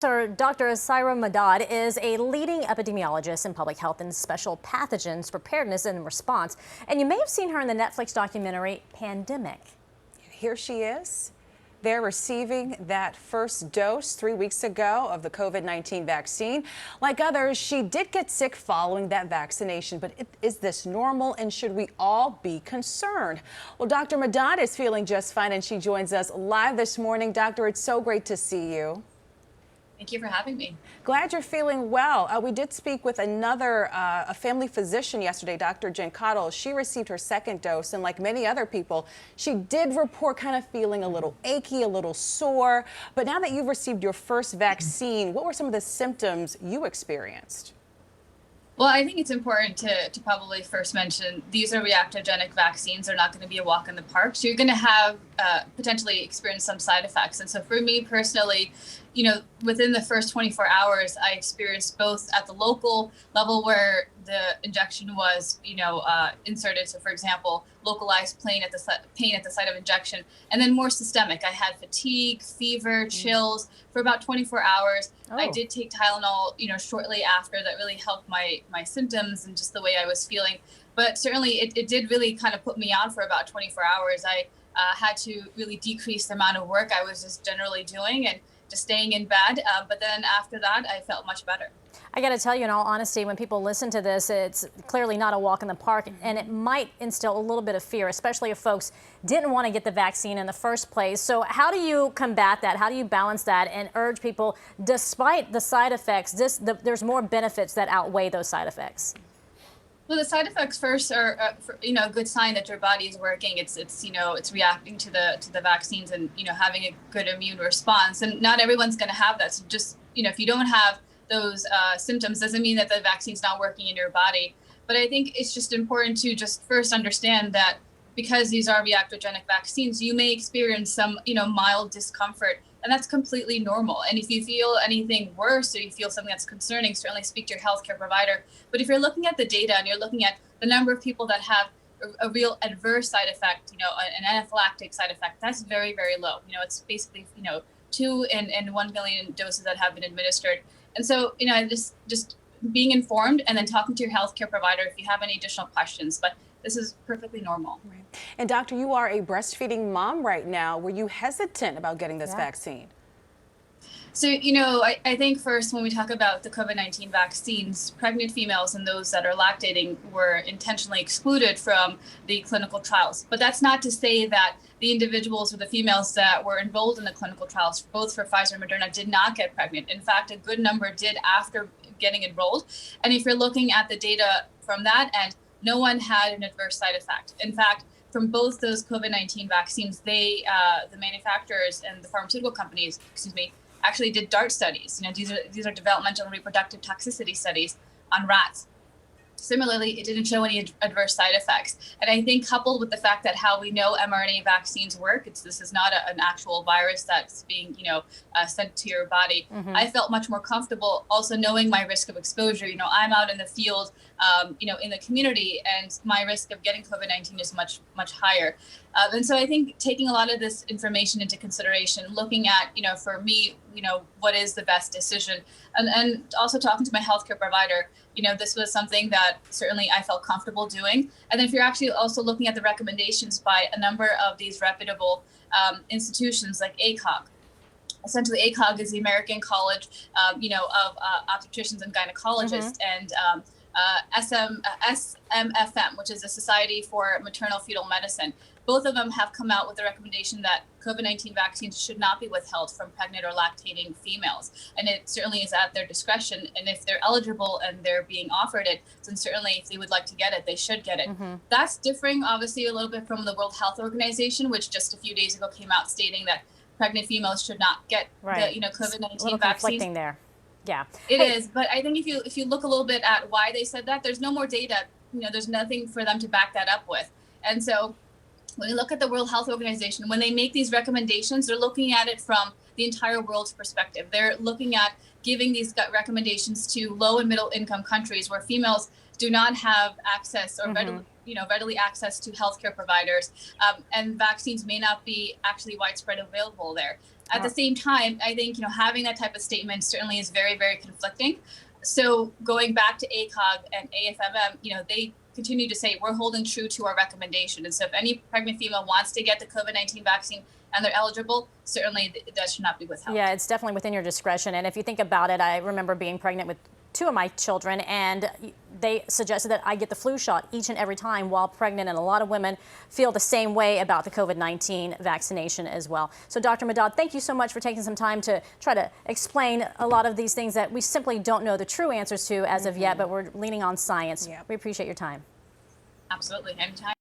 Dr. Syra Madad is a leading epidemiologist in public health and special pathogens preparedness and response. And you may have seen her in the Netflix documentary Pandemic. Here she is. They're receiving that first dose 3 weeks ago of the COVID-19 vaccine. Like others, she did get sick following that vaccination. But is this normal, and should we all be concerned? Well, Dr. Madad is feeling just fine, and she joins us live this morning. Doctor, it's so great to see you. Thank you for having me. Glad you're feeling well. We did speak with a family physician yesterday, Dr. Jen Cottle. She received her second dose, and like many other people, she did report kind of feeling a little achy, a little sore. But now that you've received your first vaccine, what were some of the symptoms you experienced? Well, I think it's important to probably first mention these are reactogenic vaccines. They're not going to be a walk in the park. So you're going to have potentially experience some side effects. And so for me personally, within the first 24 hours, I experienced both at the local level where the injection was, inserted. So for example, localized pain at the site of injection, and then more systemic. I had fatigue, fever, chills for about 24 hours. Oh. I did take Tylenol, shortly after. That really helped my symptoms and just the way I was feeling. But certainly it did really kind of put me out for about 24 hours. I had to really decrease the amount of work I was just generally doing and just staying in bed. But then after that, I felt much better. I got to tell you, in all honesty, when people listen to this, it's clearly not a walk in the park, and it might instill a little bit of fear, especially if folks didn't want to get the vaccine in the first place. So how do you combat that? How do you balance that and urge people, despite the side effects, there's more benefits that outweigh those side effects? Well, the side effects first are, a good sign that your body is working. It's reacting to the vaccines and, having a good immune response. And not everyone's going to have that. So just, if you don't have those symptoms, doesn't mean that the vaccine's not working in your body. But I think it's just important to just first understand that because these are reactogenic vaccines, you may experience some, mild discomfort. And that's completely normal. And if you feel anything worse or you feel something that's concerning, certainly speak to your healthcare provider. But if you're looking at the data and you're looking at the number of people that have a real adverse side effect, an anaphylactic side effect, that's very, very low. It's basically, 2 in 1 million doses that have been administered. And so, just being informed and then talking to your healthcare provider if you have any additional questions. But this is perfectly normal. Right. And doctor, you are a breastfeeding mom right now. Were you hesitant about getting this vaccine? So, I think first when we talk about the COVID-19 vaccines, pregnant females and those that are lactating were intentionally excluded from the clinical trials. But that's not to say that the individuals or the females that were enrolled in the clinical trials, both for Pfizer and Moderna, did not get pregnant. In fact, a good number did after getting enrolled. And if you're looking at the data from that end, no one had an adverse side effect. In fact, from both those COVID-19 vaccines, the manufacturers and the pharmaceutical companies, actually did DART studies. These are developmental and reproductive toxicity studies on rats. Similarly, it didn't show any adverse side effects. And I think coupled with the fact that how we know mRNA vaccines work, this is not an actual virus that's being, sent to your body. Mm-hmm. I felt much more comfortable also knowing my risk of exposure. I'm out in the field, in the community, and my risk of getting COVID-19 is much, much higher. And so I think taking a lot of this information into consideration, looking at, for me, what is the best decision, and also talking to my healthcare provider, this was something that certainly I felt comfortable doing. And then if you're actually also looking at the recommendations by a number of these reputable institutions like ACOG. Essentially, ACOG is the American College, of Obstetricians and Gynecologists, and SMFM, which is the Society for Maternal Fetal Medicine. Both of them have come out with the recommendation that COVID-19 vaccines should not be withheld from pregnant or lactating females. And it certainly is at their discretion. And if they're eligible and they're being offered it, then certainly if they would like to get it, they should get it. Mm-hmm. That's differing, obviously, a little bit from the World Health Organization, which just a few days ago came out stating that pregnant females should not get the COVID-19 a little vaccines. Conflicting there. Yeah, it is. But I think if you look a little bit at why they said that, there's no more data. There's nothing for them to back that up with. And so when you look at the World Health Organization, when they make these recommendations, they're looking at it from the entire world's perspective. They're looking at giving these recommendations to low and middle income countries where females do not have access or readily access to healthcare providers, and vaccines may not be actually widespread available there. At the same time, I think, having that type of statement certainly is very, very conflicting. So going back to ACOG and AFMM, they continue to say we're holding true to our recommendation. And so if any pregnant female wants to get the COVID-19 vaccine and they're eligible, certainly that should not be withheld. Yeah, it's definitely within your discretion. And if you think about it, I remember being pregnant with 2 of my children, and they suggested that I get the flu shot each and every time while pregnant, and a lot of women feel the same way about the COVID-19 vaccination as well. So Dr. Madad, thank you so much for taking some time to try to explain a lot of these things that we simply don't know the true answers to as of yet, but we're leaning on science. Yep. We appreciate your time. Absolutely, anytime.